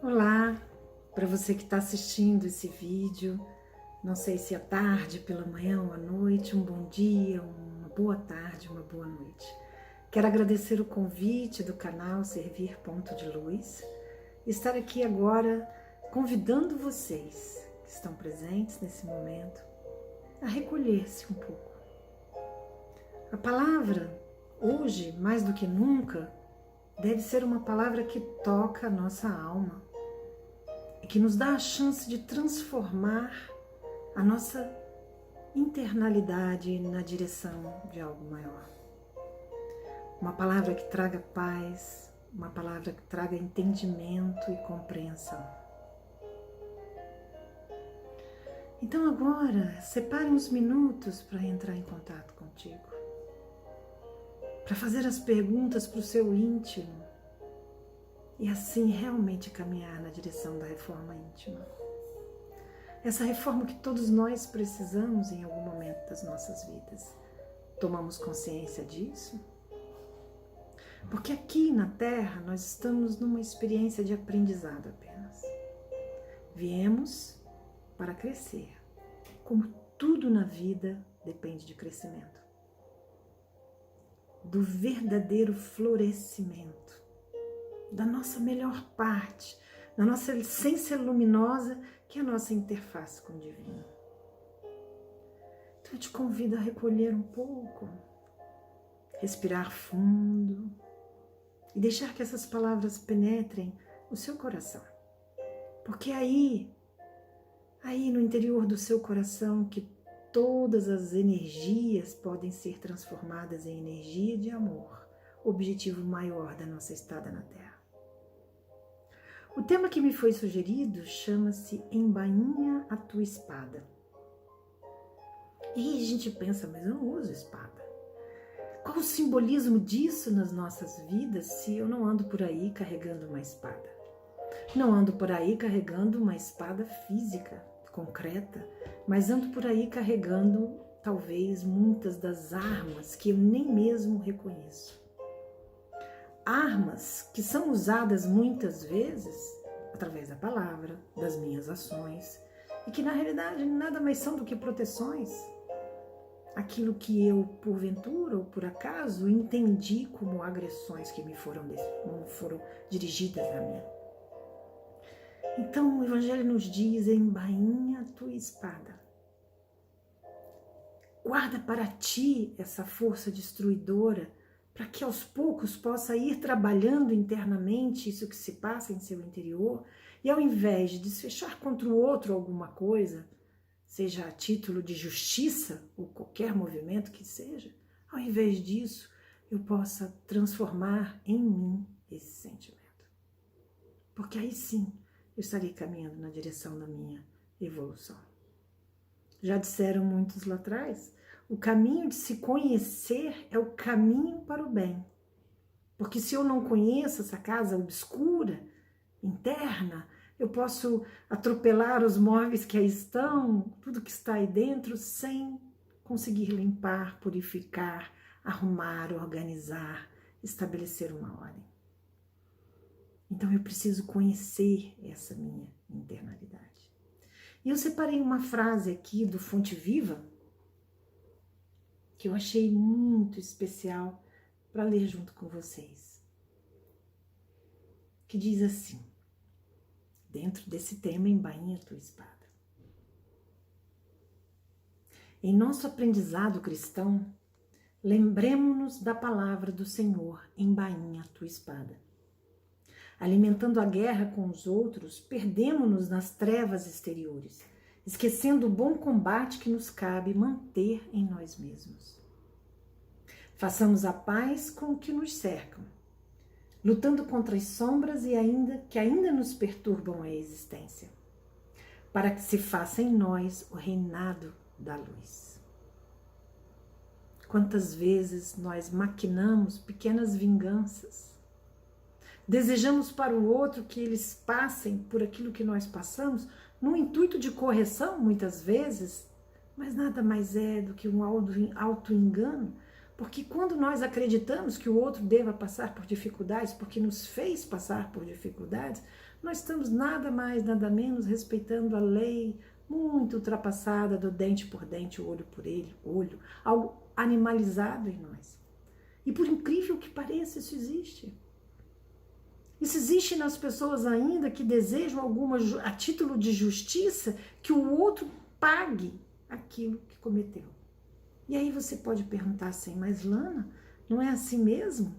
Olá, para você que está assistindo esse vídeo, não sei se é tarde, pela manhã ou à noite, um bom dia, uma boa tarde, uma boa noite. Quero agradecer o convite do canal Servir Ponto de Luz e estar aqui agora convidando vocês que estão presentes nesse momento a recolher-se um pouco. A palavra, hoje, mais do que nunca, deve ser uma palavra que toca a nossa alma e que nos dá a chance de transformar a nossa internalidade na direção de algo maior. Uma palavra que traga paz, uma palavra que traga entendimento e compreensão. Então agora, separe uns minutos para entrar em contato contigo, para fazer as perguntas para o seu íntimo e assim realmente caminhar na direção da reforma íntima. Essa reforma que todos nós precisamos em algum momento das nossas vidas. Tomamos consciência disso? Porque aqui na Terra nós estamos numa experiência de aprendizado apenas. Viemos para crescer. Como tudo na vida depende de crescimento. Do verdadeiro florescimento. Da nossa melhor parte, da nossa essência luminosa, que é a nossa interface com o divino. Então eu te convido a recolher um pouco, respirar fundo e deixar que essas palavras penetrem o seu coração. Porque aí no interior do seu coração, que todas as energias podem ser transformadas em energia de amor, o objetivo maior da nossa estada na Terra. O tema que me foi sugerido chama-se Embainha a Tua Espada. E a gente pensa, mas eu não uso espada. Qual o simbolismo disso nas nossas vidas se eu não ando por aí carregando uma espada? Não ando por aí carregando uma espada física, concreta, mas ando por aí carregando talvez muitas das armas que eu nem mesmo reconheço. Armas que são usadas muitas vezes através da palavra, das minhas ações, e que na realidade nada mais são do que proteções. Aquilo que eu, porventura ou por acaso, entendi como agressões que me foram dirigidas a mim. Então o Evangelho nos diz: embainha a tua espada. Guarda para ti essa força destruidora, para que aos poucos possa ir trabalhando internamente isso que se passa em seu interior, e ao invés de desfechar contra o outro alguma coisa, seja a título de justiça ou qualquer movimento que seja, ao invés disso, eu possa transformar em mim esse sentimento. Porque aí sim, eu estarei caminhando na direção da minha evolução. Já disseram muitos lá atrás, o caminho de se conhecer é o caminho para o bem. Porque se eu não conheço essa casa obscura, interna, eu posso atropelar os móveis que aí estão, tudo que está aí dentro, sem conseguir limpar, purificar, arrumar, organizar, estabelecer uma ordem. Então eu preciso conhecer essa minha internalidade. E eu separei uma frase aqui do Fonte Viva, que eu achei muito especial para ler junto com vocês. Que diz assim, dentro desse tema, embainha a tua espada. Em nosso aprendizado cristão, lembremos-nos da palavra do Senhor, embainha a tua espada. Alimentando a guerra com os outros, perdemo-nos nas trevas exteriores, esquecendo o bom combate que nos cabe manter em nós mesmos. Façamos a paz com o que nos cercam, lutando contra as sombras que ainda nos perturbam a existência, para que se faça em nós o reinado da luz. Quantas vezes nós maquinamos pequenas vinganças, desejamos para o outro que eles passem por aquilo que nós passamos, no intuito de correção, muitas vezes, mas nada mais é do que um auto-engano, Porque quando nós acreditamos que o outro deva passar por dificuldades, porque nos fez passar por dificuldades, nós estamos nada mais, nada menos respeitando a lei muito ultrapassada do dente por dente, olho por olho, algo animalizado em nós. E por incrível que pareça, isso existe. Isso existe nas pessoas ainda que desejam a título de justiça, que o outro pague aquilo que cometeu. E aí você pode perguntar assim, mas Lana, não é assim mesmo?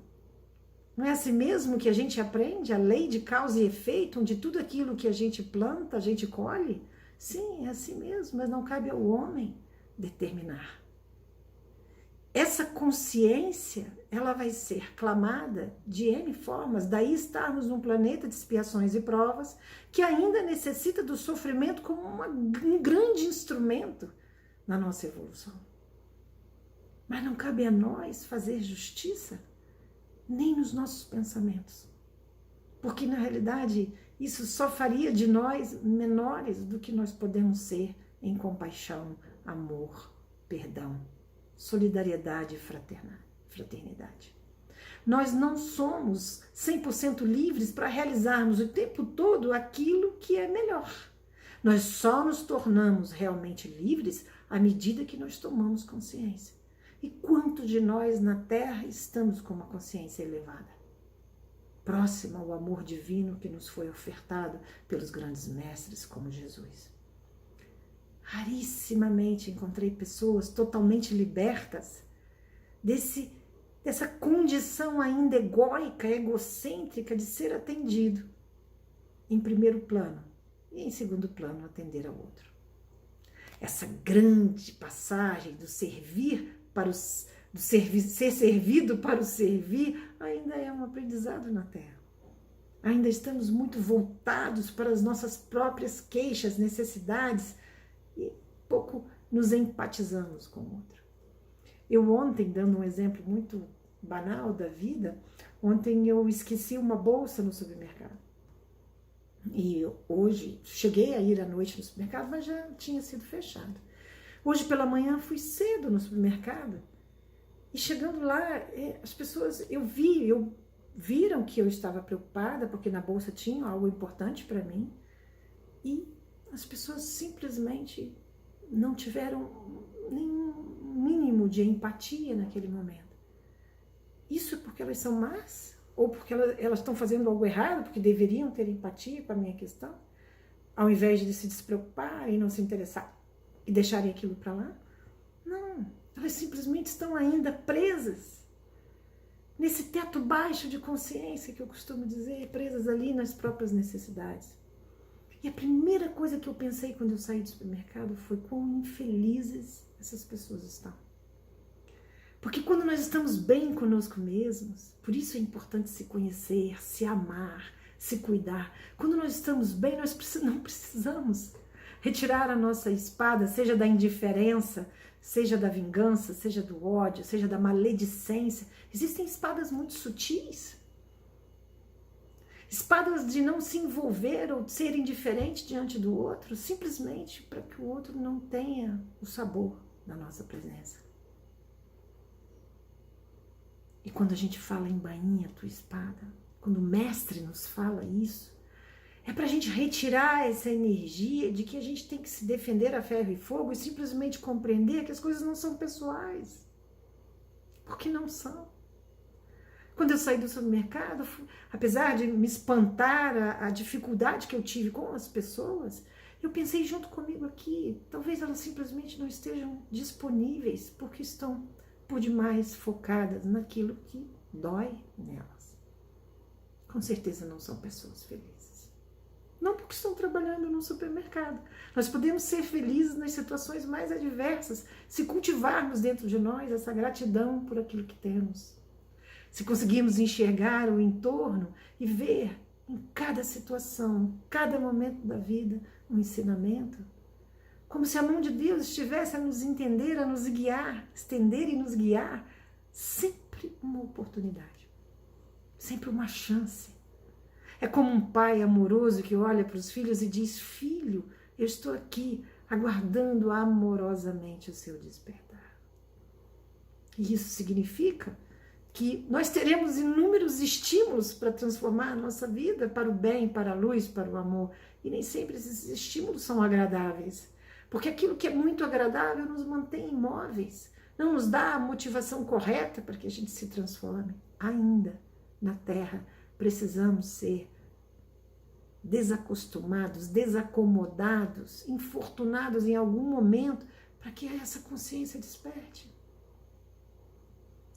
Não é assim mesmo que a gente aprende a lei de causa e efeito, onde tudo aquilo que a gente planta, a gente colhe? Sim, é assim mesmo, mas não cabe ao homem determinar. Essa consciência, ela vai ser clamada de N formas, daí estarmos num planeta de expiações e provas, que ainda necessita do sofrimento como um grande instrumento na nossa evolução. Mas não cabe a nós fazer justiça, nem nos nossos pensamentos. Porque, na realidade, isso só faria de nós menores do que nós podemos ser em compaixão, amor, perdão, solidariedade e fraternidade. Nós não somos 100% livres para realizarmos o tempo todo aquilo que é melhor. Nós só nos tornamos realmente livres à medida que nós tomamos consciência. E quanto de nós na Terra estamos com uma consciência elevada? Próxima ao amor divino que nos foi ofertado pelos grandes mestres como Jesus. Rarissimamente encontrei pessoas totalmente libertas dessa condição ainda egóica, egocêntrica de ser atendido em primeiro plano e em segundo plano atender ao outro. Essa grande passagem do servir ser servido para o servir ainda é um aprendizado na Terra. Ainda estamos muito voltados para as nossas próprias queixas, necessidades e pouco nos empatizamos com o outro. Eu ontem, dando um exemplo muito banal da vida, ontem eu esqueci uma bolsa no supermercado. E hoje, cheguei a ir à noite no supermercado, mas já tinha sido fechado. Hoje pela manhã fui cedo no supermercado e chegando lá, as pessoas, viram que eu estava preocupada porque na bolsa tinha algo importante para mim e as pessoas simplesmente não tiveram nenhum mínimo de empatia naquele momento. Isso porque elas são más? Ou porque elas estão fazendo algo errado, porque deveriam ter empatia com a minha questão, ao invés de se despreocupar e não se interessar e deixarem aquilo para lá? Não, elas simplesmente estão ainda presas nesse teto baixo de consciência que eu costumo dizer, presas ali nas próprias necessidades. E a primeira coisa que eu pensei quando eu saí do supermercado foi quão infelizes essas pessoas estão. Porque quando nós estamos bem conosco mesmos, por isso é importante se conhecer, se amar, se cuidar. Quando nós estamos bem, nós não precisamos retirar a nossa espada, seja da indiferença, seja da vingança, seja do ódio, seja da maledicência. Existem espadas muito sutis. Espadas de não se envolver ou de ser indiferente diante do outro, simplesmente para que o outro não tenha o sabor da nossa presença. E quando a gente fala em bainha tua espada, quando o mestre nos fala isso, é para a gente retirar essa energia de que a gente tem que se defender a ferro e fogo e simplesmente compreender que as coisas não são pessoais. Porque não são. Quando eu saí do supermercado, apesar de me espantar a dificuldade que eu tive com as pessoas, eu pensei junto comigo aqui, talvez elas simplesmente não estejam disponíveis porque estão por demais focadas naquilo que dói nelas. Com certeza não são pessoas felizes. Não porque estão trabalhando no supermercado. Nós podemos ser felizes nas situações mais adversas, se cultivarmos dentro de nós essa gratidão por aquilo que temos. Se conseguirmos enxergar o entorno e ver em cada situação, cada momento da vida, um ensinamento, como se a mão de Deus estivesse a nos entender, a nos guiar, estender e nos guiar, sempre uma oportunidade, sempre uma chance. É como um pai amoroso que olha para os filhos e diz: filho, eu estou aqui aguardando amorosamente o seu despertar. E isso significa que nós teremos inúmeros estímulos para transformar a nossa vida para o bem, para a luz, para o amor. E nem sempre esses estímulos são agradáveis. Porque aquilo que é muito agradável nos mantém imóveis, não nos dá a motivação correta para que a gente se transforme. Ainda na Terra, precisamos ser desacostumados, desacomodados, infortunados em algum momento para que essa consciência desperte.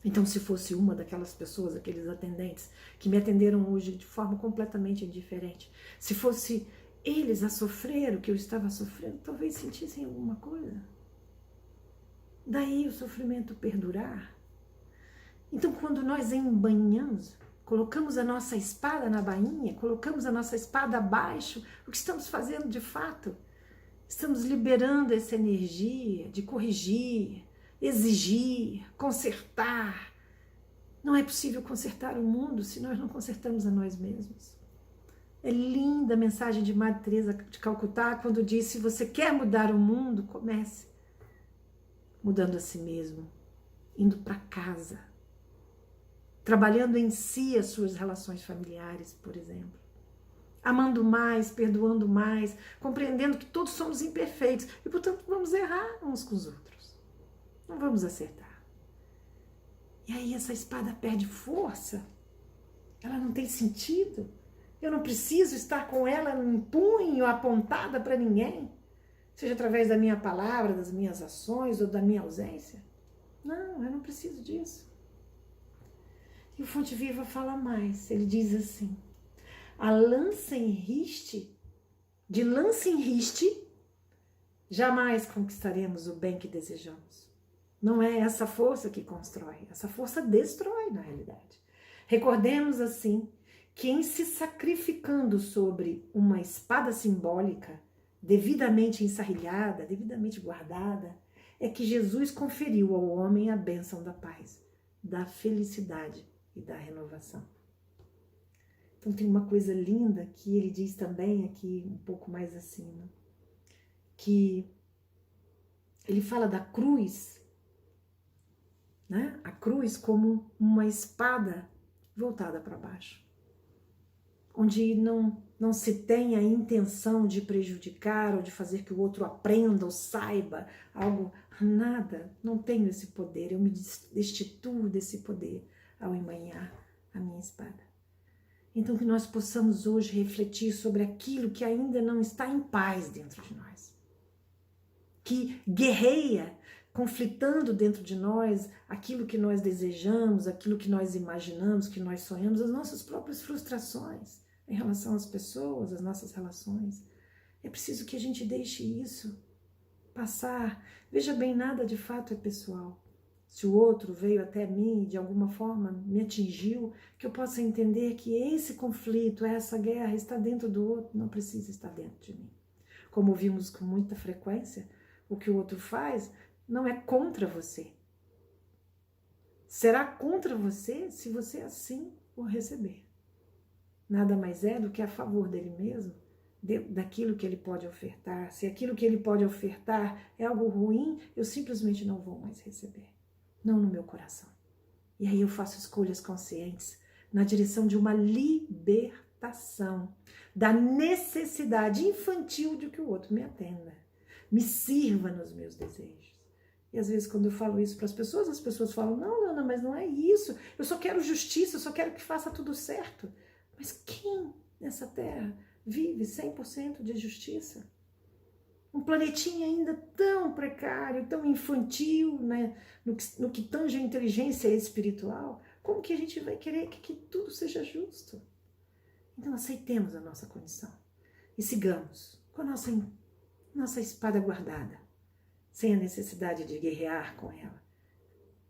Então, se fosse uma daquelas pessoas, aqueles atendentes que me atenderam hoje de forma completamente indiferente, se fosse eles a sofrer o que eu estava sofrendo, talvez sentissem alguma coisa. Daí o sofrimento perdurar. Então, quando nós embanhamos, colocamos a nossa espada na bainha, colocamos a nossa espada abaixo, o que estamos fazendo de fato? Estamos liberando essa energia de corrigir, exigir, consertar. Não é possível consertar o mundo se nós não consertamos a nós mesmos. É linda a mensagem de Madre Teresa de Calcutá, quando diz: se você quer mudar o mundo, comece mudando a si mesmo, indo para casa, trabalhando em si as suas relações familiares, por exemplo. Amando mais, perdoando mais, compreendendo que todos somos imperfeitos e, portanto, vamos errar uns com os outros. Não vamos acertar. E aí essa espada perde força. Ela não tem sentido. Eu não preciso estar com ela em punho, apontada para ninguém. Seja através da minha palavra, das minhas ações ou da minha ausência. Não, eu não preciso disso. E o Fonte Viva fala mais. Ele diz assim: a lança em riste, de lança em riste, jamais conquistaremos o bem que desejamos. Não é essa força que constrói, essa força destrói na realidade. Recordemos assim que em se sacrificando sobre uma espada simbólica, devidamente ensarrilhada, devidamente guardada, é que Jesus conferiu ao homem a bênção da paz, da felicidade e da renovação. Então tem uma coisa linda que ele diz também aqui, um pouco mais acima, que ele fala da cruz, né? A cruz como uma espada voltada para baixo, onde não se tem a intenção de prejudicar ou de fazer que o outro aprenda ou saiba algo, nada, não tenho esse poder, eu me destituo desse poder ao embainhar a minha espada. Então que nós possamos hoje refletir sobre aquilo que ainda não está em paz dentro de nós, que guerreia, conflitando dentro de nós aquilo que nós desejamos, aquilo que nós imaginamos, que nós sonhamos, as nossas próprias frustrações em relação às pessoas, às nossas relações. É preciso que a gente deixe isso passar. Veja bem, nada de fato é pessoal. Se o outro veio até mim e de alguma forma me atingiu, que eu possa entender que esse conflito, essa guerra está dentro do outro, não precisa estar dentro de mim. Como vimos com muita frequência, o que o outro faz não é contra você. Será contra você se você assim o receber. Nada mais é do que a favor dele mesmo, daquilo que ele pode ofertar. Se aquilo que ele pode ofertar é algo ruim, eu simplesmente não vou mais receber. Não no meu coração. E aí eu faço escolhas conscientes na direção de uma libertação da necessidade infantil de que o outro me atenda, me sirva nos meus desejos. E às vezes quando eu falo isso para as pessoas falam: não, Ana, mas não é isso, eu só quero justiça, eu só quero que faça tudo certo. Mas quem nessa terra vive 100% de justiça? Um planetinha ainda tão precário, tão infantil, né? no que tange a inteligência espiritual, como que a gente vai querer que tudo seja justo? Então aceitemos a nossa condição e sigamos com a nossa espada guardada, sem a necessidade de guerrear com ela.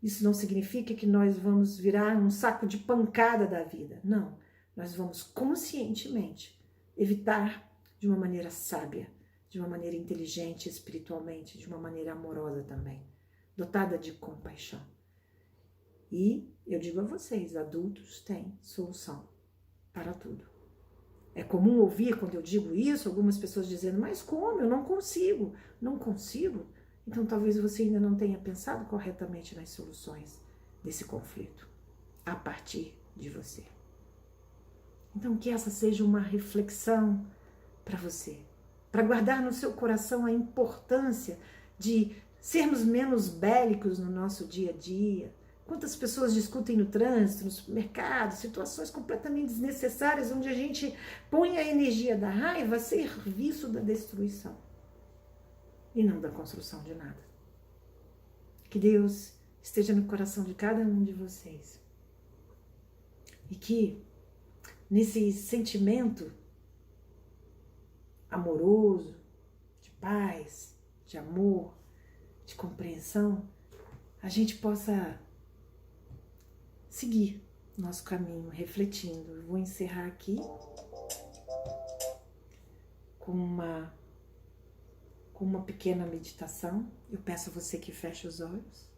Isso não significa que nós vamos virar um saco de pancada da vida, não. Nós vamos conscientemente evitar de uma maneira sábia, de uma maneira inteligente espiritualmente, de uma maneira amorosa também, dotada de compaixão. E eu digo a vocês, adultos têm solução para tudo. É comum ouvir quando eu digo isso, algumas pessoas dizendo: mas como? Eu não consigo. Não consigo? Então talvez você ainda não tenha pensado corretamente nas soluções desse conflito, a partir de você. Então que essa seja uma reflexão para você, para guardar no seu coração a importância de sermos menos bélicos no nosso dia a dia. Quantas pessoas discutem no trânsito, no supermercado, situações completamente desnecessárias, onde a gente põe a energia da raiva a serviço da destruição e não da construção de nada. Que Deus esteja no coração de cada um de vocês e que nesse sentimento amoroso, de paz, de amor, de compreensão, a gente possa seguir nosso caminho, refletindo. Eu vou encerrar aqui com uma pequena meditação. Eu peço a você que feche os olhos.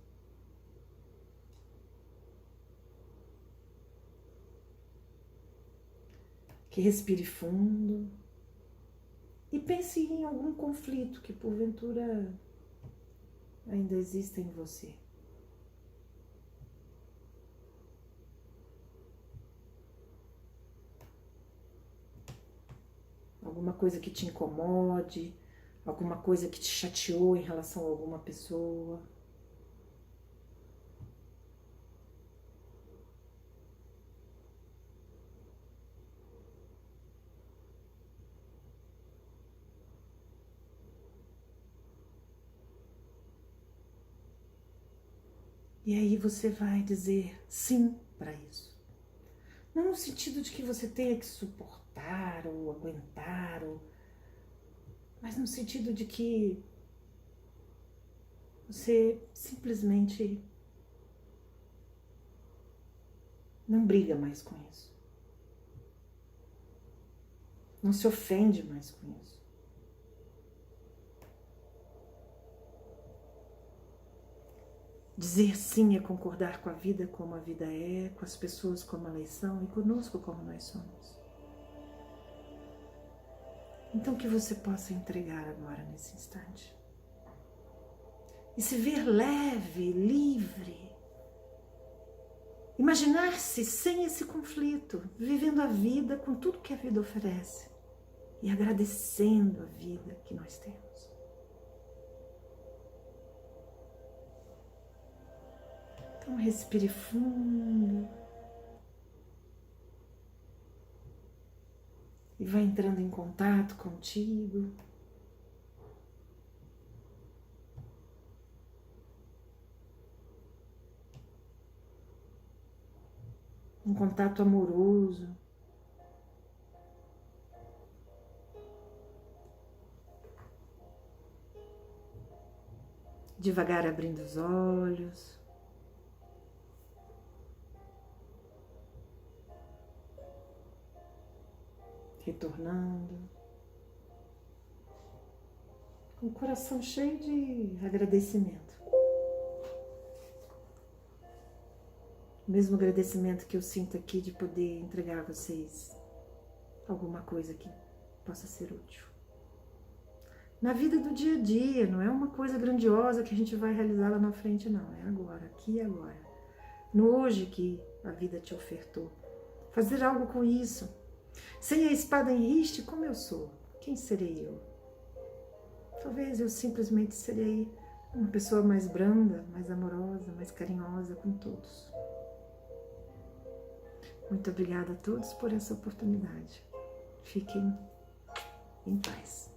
Que respire fundo. E pense em algum conflito que porventura ainda exista em você. Alguma coisa que te incomode, alguma coisa que te chateou em relação a alguma pessoa. E aí você vai dizer sim para isso. Não no sentido de que você tenha que suportar ou aguentar, mas no sentido de que você simplesmente não briga mais com isso. Não se ofende mais com isso. Dizer sim é concordar com a vida como a vida é, com as pessoas como elas são e conosco como nós somos. Então que você possa entregar agora nesse instante. E se ver leve, livre. Imaginar-se sem esse conflito, vivendo a vida com tudo que a vida oferece e agradecendo a vida que nós temos. Então respire fundo e vai entrando em contato contigo. Um contato amoroso. Devagar abrindo os olhos. Retornando. Com o coração cheio de agradecimento. O mesmo agradecimento que eu sinto aqui de poder entregar a vocês alguma coisa que possa ser útil. Na vida do dia a dia, não é uma coisa grandiosa que a gente vai realizar lá na frente, não. É agora, aqui e agora. No hoje que a vida te ofertou. Fazer algo com isso. Sem a espada em riste, como eu sou? Quem serei eu? Talvez eu simplesmente serei uma pessoa mais branda, mais amorosa, mais carinhosa com todos. Muito obrigada a todos por essa oportunidade. Fiquem em paz.